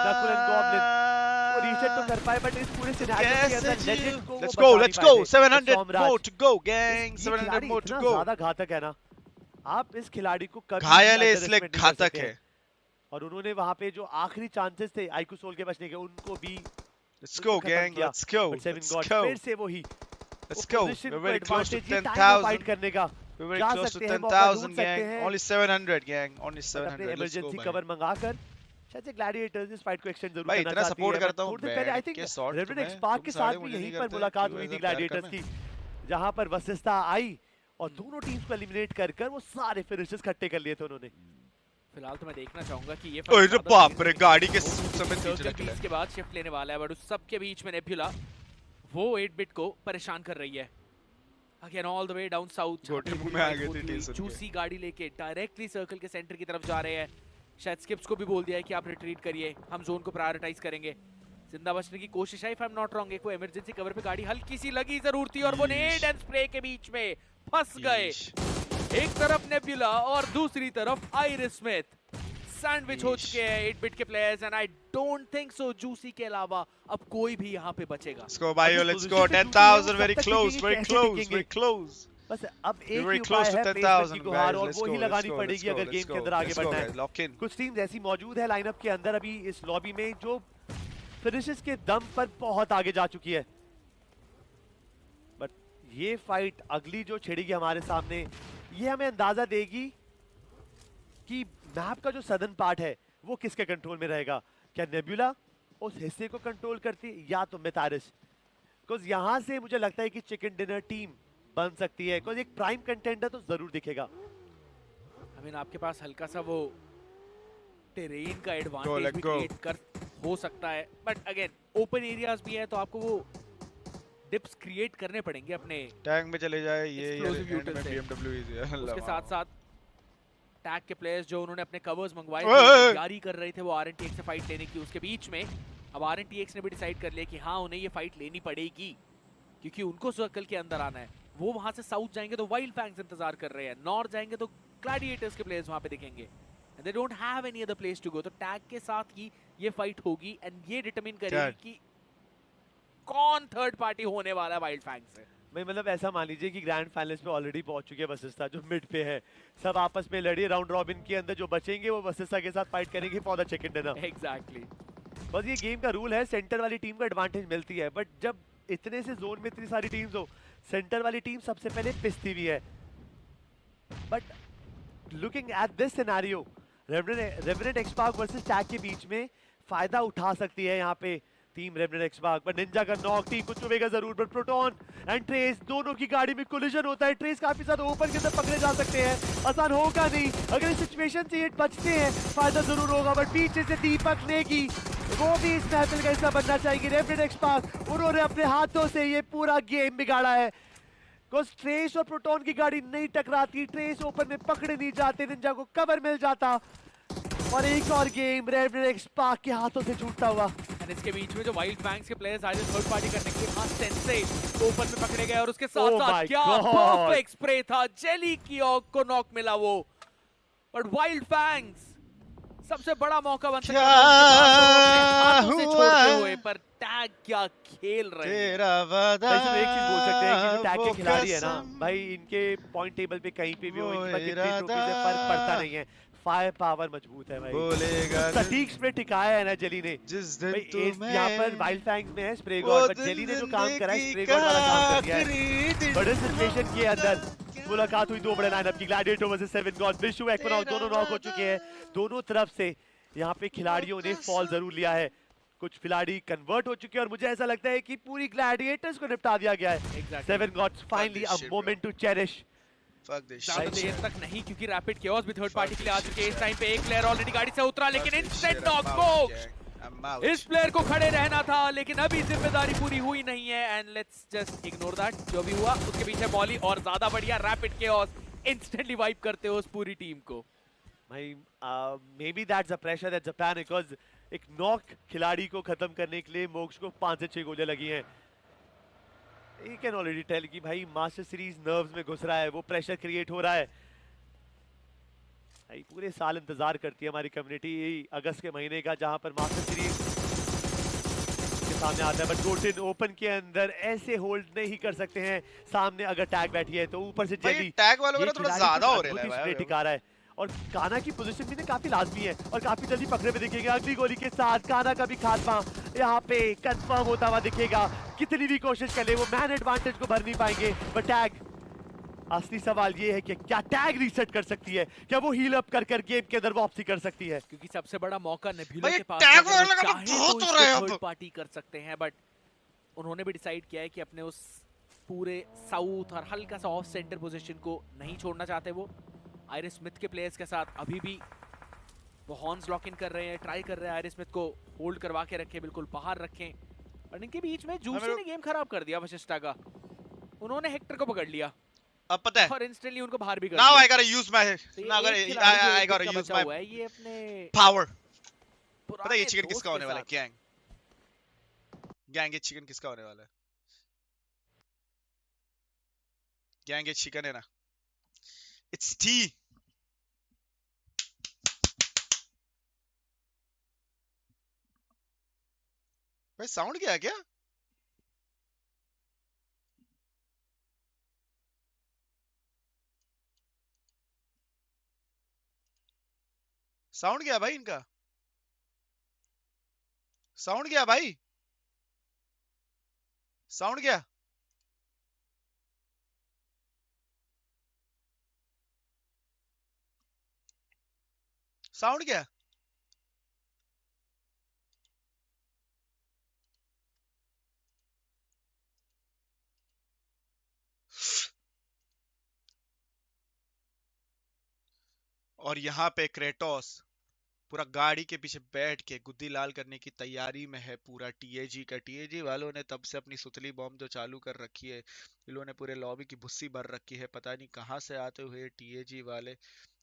Nakul and goblin वो reset तो कर पाए, बट इस पूरे सिनेरियो के अंदर लेजेंड को वो Let's बचा go, नहीं let's पाए go. थे। 700 Somraj, more to go, gang. ये 700 खिलाड़ी more to इतना go. ज्यादा घातक है ना, आप इस खिलाड़ी को कभी भी घायल है अंडर इसलिए एस्टिमेट नहीं कर घातक सकते है। हैं। और उन्होंने वहां पे जो आखिरी चांसेस थे आईकू सोल के बचने के, उनको भी Let's बिल्कुल go, खत्म gang. किया। Let's go. But seven Let's God go. फिर से वही वो Let's go. पोजीशन We're को very close to एडवांटेज, ये टाइम है फाइट 10,000. करने का। We're very जा close to सकते हैं, मौका ढूंढ 10,000, सकते gang. हैं, Only 700, gang. Only बट अपने 700. Let's go, इमरजेंसी भाई. कवर मंगाकर शायद से ग्लैडिएटर्स इस फाइट को एक्सटेंड जरूर भाई करना इतना चाहती सपोर्ट है। करता बट हूँ थोड़ी देर पहले आई थिंक के शॉट रेवरेंट तुम्हें, एक्सपार्क तुम के सारे साथ भी मुझे यहीं नहीं पर करते, मुलाकात क्यों हुई थी ऐसा प्यार ग्लैडिएटर्स करना? की, जहां पर वशिष्ठा आई और दोनों टीम्स को एलिमिनेट कर कर वो सारे फिनिशेस इकट्ठे कर लिए थे उन्होंने। फिलहाल तो मैं देखना चाहूंगा कि ये ओए रे बाप रे, गाड़ी के सर्कल समेत पीछे रख लिया। के बाद शिफ्ट लेने वाला है, बट उस सब के बीच में नेब्युला वो 8 बिट को परेशान कर रही है। Again all the way down south, घोटे मुंह में आ गई थी टीम सुन के। जूसी गाड़ी लेके डायरेक्टली सर्कल के सेंटर की तरफ जा रहे हैं। शायद स्किप्स को भी बोल दिया है कि आप रिट्रीट करिए, हम जोन को प्रायोरिटाइज करेंगे। जिंदा बचने की कोशिश है, if I am not wrong. एक वो इमरजेंसी कवर पे गाड़ी हल्की सी लगी जरूर थी और वो नेड एंड स्प्रे के बीच में फंस गए। एक तरफ नेब्युला और दूसरी तरफ आइरिस स्मिथ सैंडविच हो चुके हैं 8 बिट के players, and I don't think so juicy के अलावा अब कोई भी यहाँ पे बचेगा। Let's go, भाई. Let's go. 10,000, very close, very close, very close. बस अब एक We're very ही उपाय close to है 10,000, प्लेसमेंट की गुहार, guys. और Let's वो ही go, लगानी let's go, पड़ेगी let's अगर go, गेम let's के go. अंदर आगे Let's go, बढ़ना guys. है। Lock in. कुछ टीम्स ऐसी मौजूद है लाइनअप के अंदर अभी इस लॉबी में जो फिनिशेस के दम पर बहुत आगे जा चुकी है। बट ये फाइट अगली जो छिड़ेगी हमारे सामने, ये हमें अंदाजा देगी कि मैप का जो सदर्न पार्ट है वो किसके कंट्रोल में रहेगा। क्या नेब्युला उस हिस्से को कंट्रोल करती है या तो मितारिस? बिकॉज यहाँ से मुझे लगता है कि चिकन डिनर टीम बन सकती है, बिकॉज एक प्राइम कंटेंडर तो जरूर दिखेगा। आई मीन आपके पास हल्का सा वो टेरेन का Go, एडवांटेज let भी go. क्रिएट कर हो सकता है, बट अगेन ओपन एरियाज भी है तो आपको वो डिप्स क्रिएट करने पड़ेंगे अपने। टैंक में चले जाए ये Explosive एंड में util से। BMW इजी है। उसके साथ साथ टैग के प्लेयर्स जो उन्होंने अपने कवर्स मंगवाए ओए, थे, ओए। तैयारी कर रहे थे वो आरएनटीएक्स से फाइट लेने की। उसके बीच में अब आरएनटीएक्स ने भी डिसाइड कर लिया कि हाँ उन्हें ये फाइट लेनी पड़ेगी क्योंकि उनको सर्कल के अंदर आना है। वो वहां से साउथ जाएंगे तो वाइल्ड फैंग्स इंतजार कर रहे हैं, नॉर्थ जाएंगे तो ग्लैडिएटर्स के प्लेयर्स वहां पे दिखेंगे, and they don't have any other place to go. तो टैग के साथ ही ये फाइट होगी एंड ये डिटरमिन करेगी कि कौन थर्ड पार्टी होने वाला है वाइल्ड फैंग्स से। भाई मतलब ऐसा मान लीजिए कि ग्रैंड फाइनल्स पे ऑलरेडी पहुंच चुके हैं वशिष्ठा जो मिड पे है, सब आपस में लड़ी, राउंड रॉबिन के अंदर जो बचेंगे वो वशिष्ठा के साथ फाइट करेंगे for the chicken dinner. Exactly. बस ये गेम का रूल है, सेंटर वाली टीम को एडवांटेज मिलती है, बट जब इतने से जोन में इतनी सारी टीम्स हो, सेंटर वाली टीम सबसे पहले पिसती भी है। But looking at this scenario, रेवरेंट एक्सपार्क वर्सेस टैग के बीच में फायदा उठा सकती है यहाँ पे टीम रेवरेंट एक्सपार्क। पर निंजा का नॉक टीम को चुभेगा जरूर, बट प्रोटॉन एंड ट्रेस दोनों की गाड़ी में कोलिजन होता है। ट्रेस काफी ज्यादा ऊपर के अंदर पकड़े जा सकते हैं, आसान होगा नहीं। अगर इस सिचुएशन से ये बचते हैं फायदा जरूर होगा, बट पीछे से दीपक नेगी वो भी इस महफिल का हिस्सा बनना चाहेंगे। रेवरेंट एक्सपार्क उन्होंने अपने हाथों से ये पूरा गेम बिगाड़ा है। ट्रेस और प्रोटॉन की गाड़ी नहीं टकराती, ट्रेस ओपन में पकड़े नहीं जाते, निंजा को कवर मिल जाता और एक और गेम रेवरेंट एक्सपार्क के हाथों से छूटता हुआ। एंड इसके बीच में जो वाइल्ड फैंग्स के प्लेयर्स आए थे थर्ड पार्टी करने के लिए, हाँ सेंसे ओपन में पकड़े गए और उसके साथ Oh साथ my क्या God! परफेक्ट स्प्रे था। जेली की ऑग को नॉक मिला वो, बट वाइल्ड फैंग्स सबसे बड़ा मौका बन सकता है अपने हाथों से छोड़ते हुए, पर टैग क्या खेल रहे हैं। तेरा वादा वैसे तो एक चीज बोल सकते हैं कि जो टैग वो के खिलाड़ी है ना कसम, भाई, इनके पॉइंट टेबल पे कहीं पे भी हो, वो इनके पास कितनी इरादा, ट्रॉफी से फर्क पड़ता नहीं है। फायर पावर मजबूत है भाई, बोलेगा सटीक स्प्रे टिकाया है ना जेली ने। जिस भाई दिन तुम्हें यहाँ पर वाइल्ड फैंग्स में है स्प्रे वो गॉड, बट दिन जेली ने जो काम करा है जिंदगी स्प्रे गॉड वाला काम कर दिया है। आखिरी दिन बड़े सिचुएशन के अंदर मुलाकात हुई दो बड़े लाइनअप की, ग्लैडिएटर वर्सेस सेवन गॉड। विशु एक्वनाउट दोनों नॉक हो चुके हैं। दोनों तरफ से यहाँ पे खिलाड़ियों ने फॉल जरूर लिया है, कुछ खिलाड़ी कन्वर्ट हो चुके हैं और मुझे ऐसा लगता है कि पूरी ग्लैडिएटर्स को निपटा दिया गया है। Exactly. Seven gods finally a shit, moment to cherish. Fuck this ज्यादा shit. देर तक नहीं क्योंकि रैपिड केओस भी थर्ड पार्टी के लिए आ चुके हैं। इस टाइम पे एक प्लेयर ऑलरेडी गाड़ी से उतरा, लेकिन Fuck this instant shit, knock I'm को out, gang. I'm out. इस प्लेयर को खड़े रहना था, लेकिन अभी जिम्मेदारी पूरी हुई नहीं है and let's just ignore that. जो भी हुआ उसके पीछे मॉली और ज्यादा बढ़िया रैपिड केओस इंस्टेंटली वाइप करते हो उस पूरी टीम को। भाई may be that's a pressure that Japan, because एक नॉक खिलाड़ी को खत्म करने के लिए मोक्ष को 5 से 6 गोलियां लगी हैं। यू कैन ऑलरेडी टेल कि भाई मास्टर सीरीज नर्व्स में घुस रहा है, वो प्रेशर क्रिएट हो रहा है। भाई पूरे साल इंतजार करती है हमारी कम्युनिटी अगस्त के महीने का, जहां पर मास्टर सीरीज के सामने आता है। बट गोल्डन ओपन के अंदर ऐसे होल्ड नहीं कर सकते हैं। सामने अगर टैग बैठी है तो ऊपर से भाई जेली टैग वालों का ये ना थोड़ा खिलाड़ी ज्यादा कुछ हो रहा अद्भुत ही है स्प्रे भाई। टिका रहा है। और काना की पोजीशन भी ना काफी लाजमी है और काफी जल्दी पकड़े में दिखेगा। अगली गोली के साथ काना का भी खात्मा यहाँ पे कंफर्म होता हुआ दिखेगा। कितनी भी कोशिश कर ले वो मैन एडवांटेज को भर नहीं पाएंगे। बट टैग, असली सवाल ये है कि क्या टैग रीसेट कर सकती है, क्या वो हील अप कर गेम के अंदर वापसी कर सकती है? क्योंकि सबसे बड़ा मौका नेबुला भाई के पास टैग है, अगर वो वाला का तो चाहे बहुत तो हो रहा है इसको अब। थर्ड पार्टी कर सकते हैं। बट उन्होंने भी डिसाइड किया है कि अपने उस पूरे साउथ और हल्का सा ऑफ सेंटर पोजीशन को नहीं छोड़ना चाहते। वो आयरिस स्मिथ के प्लेयर्स के साथ अभी भी वो हॉर्न्स लॉक इन कर रहे हैं, ट्राई कर रहे हैं आयरिस स्मिथ को होल्ड करवा के रखें, बिल्कुल बाहर रखें। और इनके बीच में जूसी ने गेम खराब कर दिया वशिष्ठा का। उन्होंने हेक्टर को पकड़ लिया अब पता है और इंस्टेंटली उनको बाहर भी कर नाउ दिया। आई गोटा यूज माय तो ये नाउ एक खिलाड़ी जो आई एक गोटा दिन का यूज बचा माय हुआ है, ये अपने पावर। पता है पुराने ये चिकन दोस्त किसका के होने वाला है? साथ। गैंग ये चिकन किसका होने वाला है? गैंग ये चिकन है ना, इट्स टी। भाई साउंड क्या है क्या? साउंड क्या है भाई इनका? साउंड क्या है भाई? साउंड क्या? साउंड क्या? और यहाँ पे क्रेटोस पूरा गाड़ी के पीछे बैठ के गुद्दी लाल करने की तैयारी में है पूरा टीएजी का। टीएजी वालों ने तब से अपनी सुतली बॉम्ब जो चालू कर रखी है, इन लोगों ने पूरे लॉबी की भुस्सी भर रखी है। पता नहीं कहाँ से आते हुए टीएजी वाले,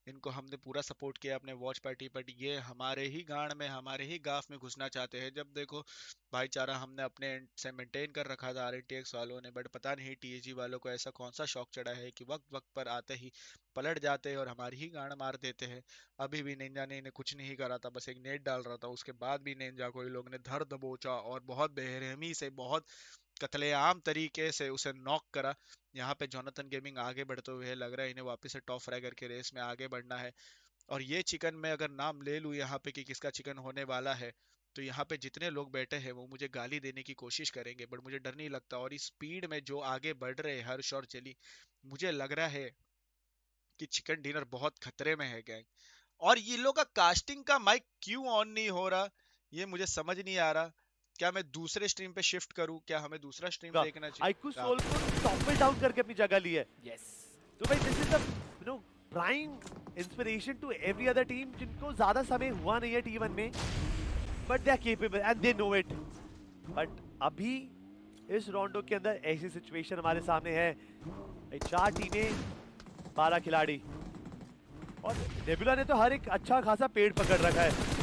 इनको हमने पूरा सपोर्ट किया अपने वॉच पार्टी पर। ये हमारे ही गांड में, हमारे ही गाफ में घुसना चाहते हैं। जब देखो भाईचारा हमने अपने एंड से मेंटेन कर रखा था आरएनटीएक्स वालों ने, बट पता नहीं टीएजी वालों को ऐसा कौन सा शौक चढ़ा है कि वक्त वक्त पर आते ही पलट जाते हैं और हमारी ही गांड मार देते हैं। अभी भी निंजा ने इन्हें कुछ नहीं करा था, बस एक नेट डाल रहा था, उसके बाद भी निंजा को इन लोगों ने धर दबोचा और बहुत बेरहमी से, बहुत कत्लेआम तरीके से उसे नॉक करा। यहाँ पे जोनाथन गेमिंग आगे बढ़ते हुए लग रहा है इन्हें वापस से टॉप फ्रैगर के रेस में आगे बढ़ना है। और ये चिकन में अगर नाम ले लूँ यहाँ पे कि किसका चिकन होने वाला है, तो यहाँ पे जितने लोग बैठे हैं वो मुझे गाली देने की कोशिश करेंगे, बट मुझे डर नहीं लगता। और इस स्पीड में जो आगे बढ़ रहे हैं हर्ष और जेली, मुझे लग रहा है कि चिकन डिनर बहुत खतरे में है गैंग। और ये लोग का कास्टिंग का माइक क्यों ऑन नहीं हो रहा, ये मुझे समझ नहीं आ रहा। क्या मैं दूसरे स्ट्रीम पे शिफ्ट करूं? क्या हमें दूसरा स्ट्रीम देखना चाहिए? आइकू सोल को टॉपल डाउन करके अपनी जगह ली है। यस, तो भाई this is the prime inspiration to every other team जिनको ज्यादा समय हुआ नहीं है T1 में, but they are capable and they know it. But अभी इस राउंडो के अंदर ऐसी सिचुएशन हमारे सामने है, 4 टीमें 12 खिलाड़ी, और नेबुला ने तो हर एक अच्छा खासा पेड़ पकड़ रखा है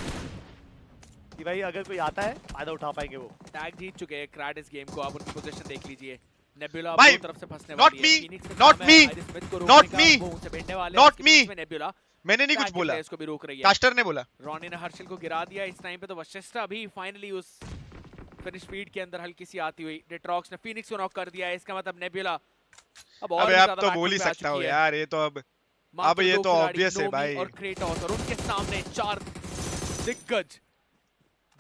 कि भाई अगर कोई आता है फायदा उठा पाएंगे वो। टैग जीत चुके हैं क्राड इस गेम को। आप उनकी पोजीशन देख लीजिए। नेबुला भाई, दो तरफ से फंसने not वाली me, है। Phoenix के not काम me, है आयरिस स्मिथ को not रोकने me, का, वो उनसे भिड़ने वाले not हैं। उसके बीच me। में नेबुला मैंने नहीं कुछ टैग के बोला, प्लेयर्स को भी रोक रही है। कास्टर ने बोला। रॉनी ने हर्षल को गिरा दिया। इस टाइम पे तो वशिष्ठा भी फाइनली उस फिनिश फीड के अंदर हल्की सी आती हुई। डेट्रॉक्स ने फिनिक्स को नॉक कर दिया है। इसका मतलब नेबुला अब और अबे भी अब ज्यादा तो बैकफुट बोल ही पे आ सकता हूँ चुकी है। यार, ये तो अब मात्र ये दो तो खिलाड़ी, obvious है नोमी भाई। और क्रेटोस, और उनके सामने 4 दिग्गज,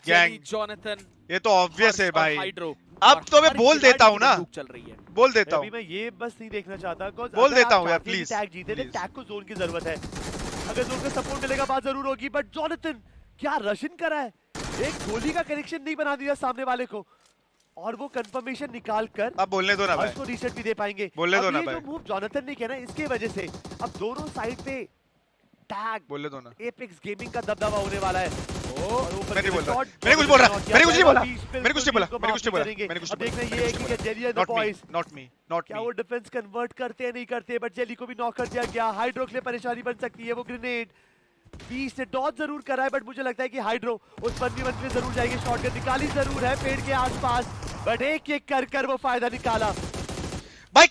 गैंग, जेली, जोनाथन, ये तो ऑब्वियस है हर्ष और भाई। हाइड्रो। अब और तो मैं हर बोल खिलाड़ी देता हूँ की ना, बंदूक चल रही है। बोल देता अभी हूँ। मैं ये बस नहीं देखना चाहता, बोल देता हूँ यार, प्लीज टैग जीते थे, प्लीज। टैग को जोन की जरूरत है। अगर जोन का सपोर्ट मिलेगा बात जरूर होगी, बट जोनाथन क्या रशिन करा है, एक गोली का कनेक्शन नहीं बना दिया सामने वाले को, और वो कंफर्मेशन निकाल कर अब बोलने दो ना भाई, उसको रीसेट भी दे पाएंगे। बोलने दो अब ना ये भाई, जो मूव जोनाथन ने किया ना, इसके वजह से अब दोनों साइड पे टैग बोलने दो ना। एपेक्स गेमिंग का दबदबा होने वाला है। और ऊपर मैं नहीं बोल रहा, शॉट मैंने कुछ बोल रहा, शॉट मैंने कुछ नहीं बोला, किया मैंने कुछ नहीं बोला, जाएगा, मैंने कुछ नहीं बोला, करेंगे। मैंने कुछ अब नहीं देखना बोला, ये है कि jelly and the not me, boys not me, not क्या मी। वो डिफेंस कन्वर्ट करते हैं नहीं करते, बट जेली को भी नॉक कर दिया गया। हाइड्रो के लिए परेशानी बन सकती है वो ग्रेनेड। 20 ने डॉज जरूर करा है, बट मुझे लगता है कि हाइड्रो उस 1v1 में जरूर जाएंगे। शॉटगन निकाली जरूर है पेड़ के आसपास, बट एक एक कर कर वो फायदा निकाला। भाई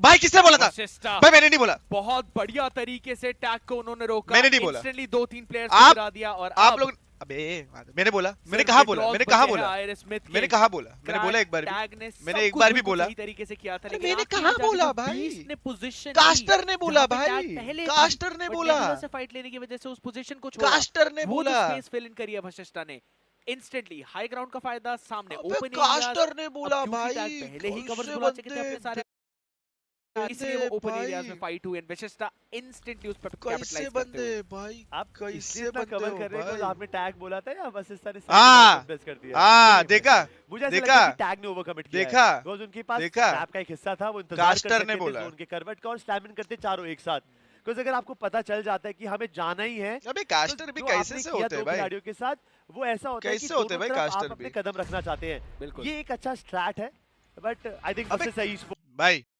भाई किसने बोला था? वशिष्ठा भाई मैंने नहीं बोला। बहुत बढ़िया तरीके से टैग को उन्होंने रोका, मैंने नहीं बोला। इंस्टेंटली 2-3 प्लेयर्स आप- को गिरा दिया और आप अब लोग अबे मैंने बोला, मैंने सिर्फ कहा एक बोला, लॉस मैंने बचे कहा हैं बोला, आयरिस स्मिथ के। मैंने कहा बोला, मैंने बोला एक बार भी, टैग ने मैंने सब एक कुछ बार भी बिल्कुल बोला। सही तरीके से किया था, अरे लेकिन मैंने आखिरी कहाँ में जाके बोला जो भाई? बीस्ट ने पोजीशन कास्टर ने बोला जहाँ पे भाई, टैग पहले थी, कास्टर ने but बोला, नेबुला से फाइट लेने की वजह से उस पोजीशन को छोड़ा। कास्टर ने वो जो बोला, स्पेस फिल इन करी है वशिष्ठा ने, इंस्टेंटली हाई ग्राउंड का फायदा सामने अबे ओपन कास्टर ने बोला भाई, पहले ही कवर्स कैसे बुला चुके थे बंदे अपने सारे, इसलिए वो ओपन एरियाज में फाइट हुई। वशिष्ठा इंस्टेंटली उस पर कैसे कैपिटलाइज करते बंदे हुए भाई, आप कैसे इसलिए इतना बंदे कवर हो कर रहे हैं भाई? because आपने टैग बोला था या वशिष्ठा ने हाँ, प्रेस कर दिया? हाँ नहीं, देखा, मुझे ऐसा देखा, लगता है कि टैग ने ओवर कमिट किया देखा, है because उनके पास देखा, मैप का एक हिस्सा था, वो इंतजार कास्टर कर ने सकते थे बोला। जोन के करवट का और स्टैमिन करते चारों एक साथ। बिकॉज अगर आपको पता चल जाता है कि हमें जाना ही है, अबे तो कास्टर भी जो कैसे आपने से किया होते हैं दो भाई? खिलाड़ियों के साथ, वो ऐसा होता है कि कैसे होते हैं दोनों भाई तरफ कास्टर आप अपने भी? कदम रखना चाहते हैं। बिल्कुल। ये एक अच्छा स्ट्रैट है, बट आई थिंक अबे वर्सेस ईस्ट भाई